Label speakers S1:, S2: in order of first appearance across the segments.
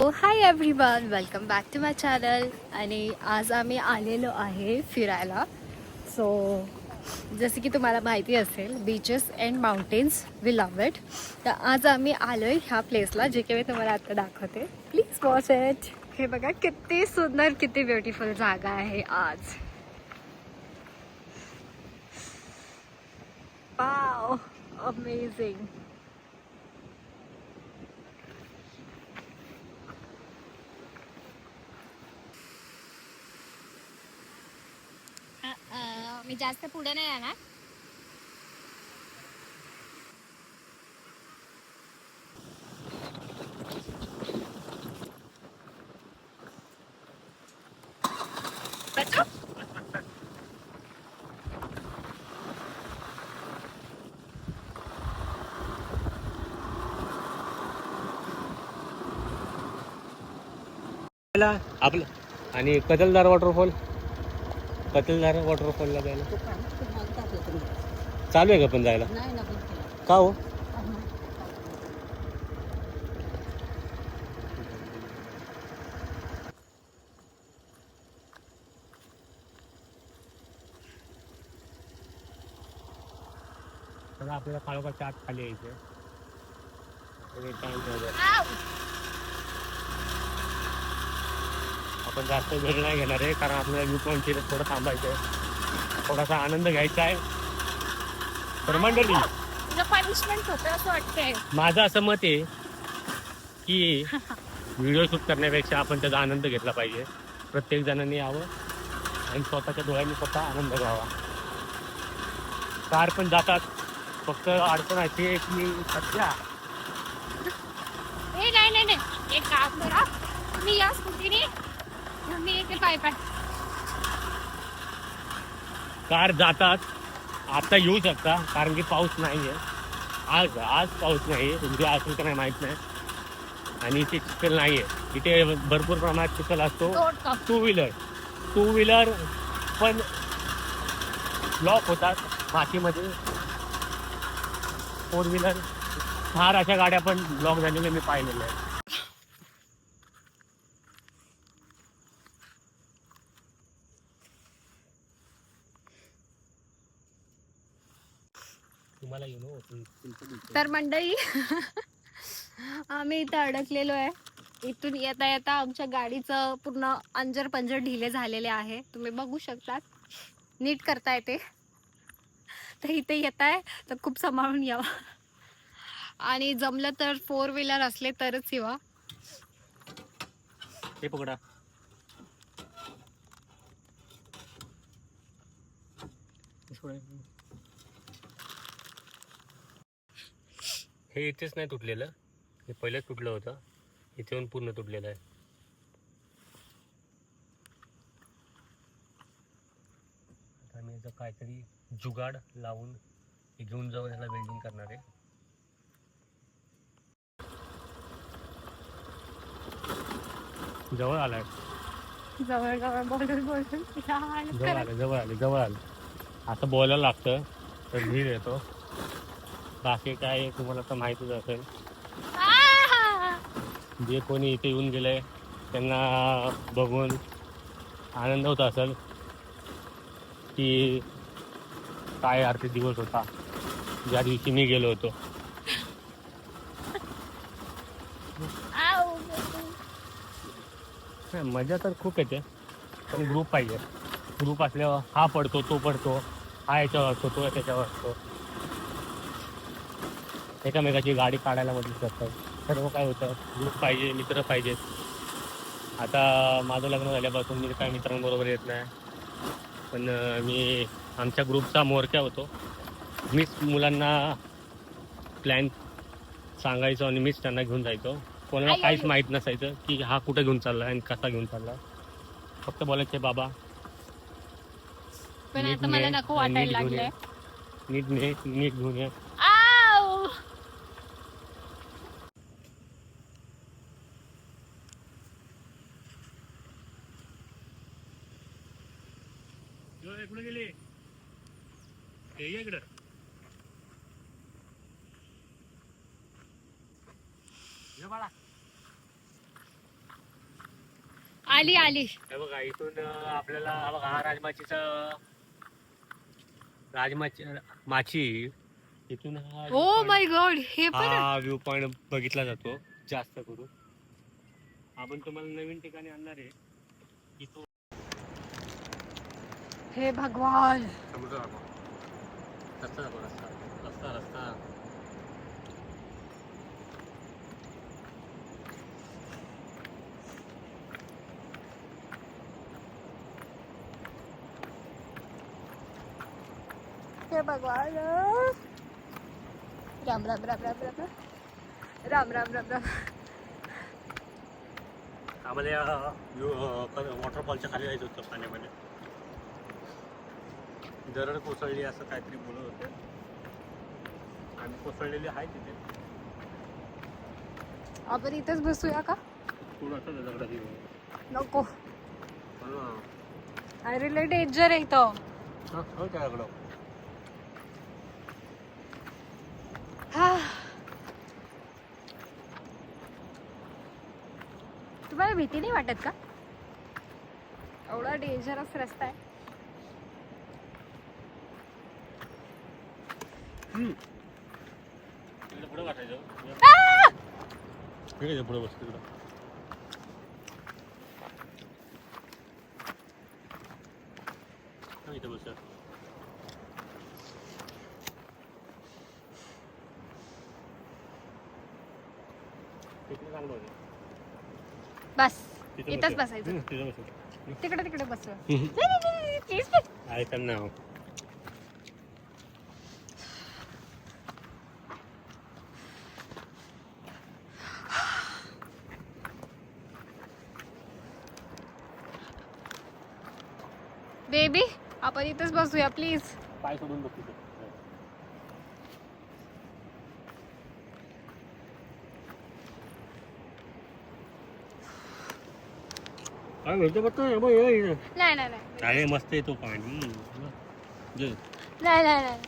S1: High everyone, welcome back to my channel. आणि आज आम्ही आलेलो आहे फिरायला. सो जसे की तुम्हाला माहिती असेल, beaches and mountains we love it. तर आज आम्ही आलो आहे ह्या प्लेसला, जे की मी तुम्हाला आता दाखवते. Please watch it. हे बघा किती सुंदर, किती ब्युटिफुल जागा आहे आज. Wow, amazing. मी जास्त पुढे नाही येणार.
S2: आपलं आणि कतलदार वॉटरफॉलला जायला चालू आहे का पण जायला? का हो? आपल्याला काळोखाच्या आत खाली यायचं. आपण जास्त वेळ नाही घेणार आहे, कारण आपल्याला व्ह्यू पॉईंट थोडं थांबायचं आहे, थोडासा आनंद घ्यायचा आहे. तर मंडळी,
S1: पनिशमेंट होतं असं वाटतंय.
S2: माझं असं मत आहे की व्हिडिओ शूट करण्यापेक्षा आपण त्याचा आनंद घेतला पाहिजे. प्रत्येक जणांनी यावं आणि स्वतःच्या डोळ्यांनी स्वतः आनंद घ्यावा. कार पण जातात, फक्त अडचण अशी आहे की सध्या
S1: नाही, एक काम करा, मी या स्कूटीने, मी येते पाय.
S2: कार जातात. आता येऊ शकता, कारण की पाऊस नाहीये. आज पाऊस नाही, उद्या असेल का नाही माहित नाही. आणि इथे चिखल नाहीये. इथे भरपूर प्रमाणात चिखल असतो. टू व्हीलर पण ब्लॉक होतात मातीमध्ये. 4 व्हीलर, फार अशा गाड्या पण ब्लॉक झालेल्या मी पाहिलेल्या आहेत. तुम्हाला
S1: तर मंडळी, आम्ही इथं अडकलेलो आहे. इथून येता येता आमच्या गाडीचं पूर्ण अंजर पंजर ढिले झालेले आहे. तुम्ही बघू शकतात, नीट करता येते. तर इथे येत आहे तर खूप सांभाळून यावं, आणि जमलं तर 4 व्हीलर असले तरच येवा.
S2: हे पकडा. हे इथेच नाही तुटलेलं, हे पहिलेच तुटलं होतं. इथे येऊन पूर्ण तुटलेलं आहे. आता मी याचं काहीतरी जुगाड लावून हे घेऊन जाऊन ह्याला वेल्डिंग करणार आहे. जवळ आलाय, जवळ आलं. असं बोलायला लागतं तर धीर येतो. बाकी काय तुम्हाला तर माहितीच असेल. जे कोणी इथे येऊन गेले त्यांना बघून आनंद होत असेल की काय आर्थिक दिवस होता ज्या दिवशी मी गेलो होतो. मजा तर खूप येते, पण ग्रुप पाहिजे. ग्रुप असल्यावर हा पडतो, तो पडतो, हा याच्यावर असतो, तो त्याच्यावर असतो. एकामेकाची गाडी काढायला मदत करतात. सर्व काय होतं, ग्रुप पाहिजे, मित्र पाहिजेत. आता माझं लग्न झाल्यापासून मी काय मित्रांबरोबर येत नाही, पण मी आमच्या ग्रुपचा म्होरक्या होतो. मीच मुलांना प्लॅन सांगायचो आणि मीच त्यांना घेऊन जायचो. कोणाला काहीच माहीत नसायचं की हा कुठं घेऊन चालला आणि कसा घेऊन चालला. फक्त बोलायचे बाबा
S1: पण
S2: नीट
S1: आता मला नको वाटायला लागलंय.
S2: नीट घेऊन ये. कुठे गेली इकडं? बाळा
S1: आली आली.
S2: हे बघा इथून आपल्याला हा बघा हा राजमाची माची इथून हा
S1: ओ माय गॉड, हे पण
S2: हा व्ह्यू पॉइंट बघितला जातो जास्त करून. आपण तुम्हाला नवीन ठिकाणी आणणार आहे की तो
S1: हे भगवान.
S2: समुद्र रस्ता दाखव, रस्ता रस्ता रस्ता.
S1: हे भगवान. राम राम राम राम राम राम राम राम राम.
S2: आम्हाला या वॉटरफॉलच्या खाली जायचं होतं पाण्यामध्ये. दरड कोसळली असं काहीतरी बोलत होते. आम्ही कोसळलेली आहे तिथे.
S1: आपण इथेच बसूया का?
S2: थोडंसं दगडाची
S1: नको, अरे लय डेंजर आहे इथं.
S2: हो त्या दगड.
S1: हा, तुम्हाला भीती नाही वाटत का? एवढा डेंजरस रस्ता आहे.
S2: पुढे वाटायचं पुढे बस तिकडं. इथे बस तिकडे चांगलं होतं.
S1: बस
S2: तिथे
S1: इथंच
S2: बसूया.
S1: बसायचं.
S2: तिथे बसूया.
S1: तिकडे तिकडे बस.
S2: ऐका ना.
S1: बेबी, आपण इथेच बसूया प्लीज.
S2: पाय सोडून बघ तिथे. काय म्हणतो बघ
S1: नाही नाही नाही
S2: अरे मस्त येतो पाणी.
S1: नाही नाही नाही.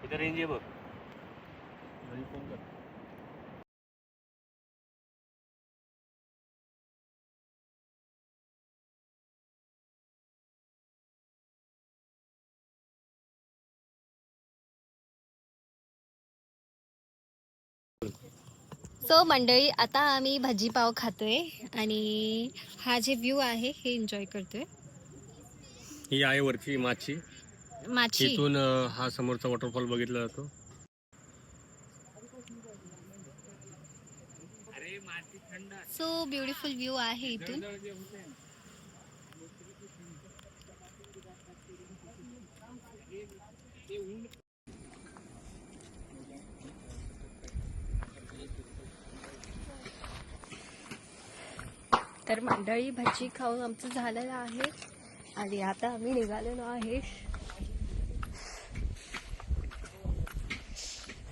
S2: इथे रेंज आहे बघ.
S1: सो मंडळी, आता आम्ही भाजीपाव खातोय आणि हा जे व्ह्यू आहे हे एन्जॉय करतोय.
S2: ही आहे वरची माची.
S1: माची.
S2: इथून हा समोरचा वॉटरफॉल बघितला जातो.
S1: सो ब्युटिफुल व्ह्यू आहे इथून. तर मंडळी, भजी खाऊन आमचं झालेलं आहे आणि आता आम्ही निघालेलो आहे.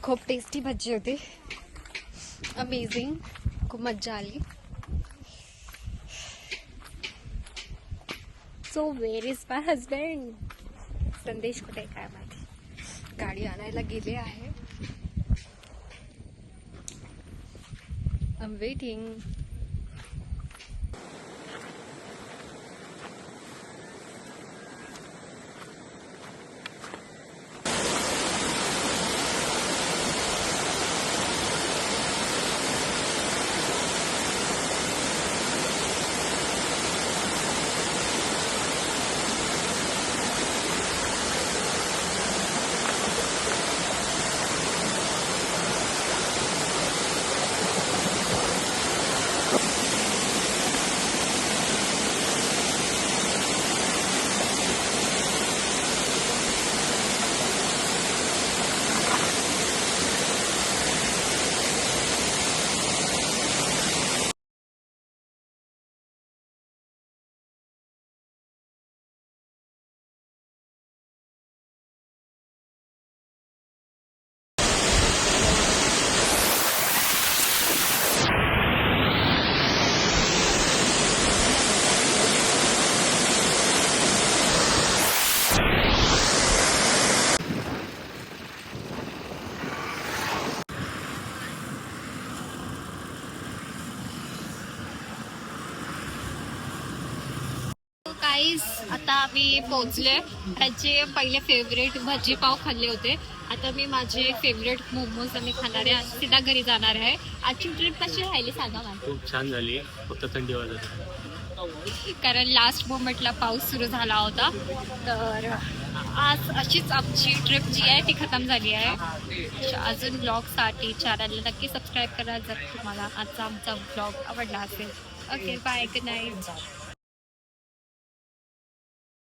S1: खूप टेस्टी भजी होती. अमेझिंग, खूप मज्जा आली. So where is my husband? Sandesh कुठे काय माहिती, गाडी आणायला गेले आहे. I am waiting. मी पोचले. ह्याचे पहिले फेवरेट भजी पाव खाल्ले होते. आता मी माझे फेवरेट मोमोज मी खाणार आहे आणि सीधा घरी जाणार आहे. आजची ट्रिप कशी राहिली सांगा मला.
S2: खूप छान झाली, फक्त थंडी वाजत.
S1: कारण लास्ट मोमेंटला पाऊस सुरू झाला होता. तर आज अशीच आमची ट्रिप जी आहे ती खतम झाली आहे. अजून ब्लॉगसाठी चॅनलला नक्की सबस्क्राईब करा जर तुम्हाला आजचा आमचा ब्लॉग आवडला असेल. Okay bye, good night.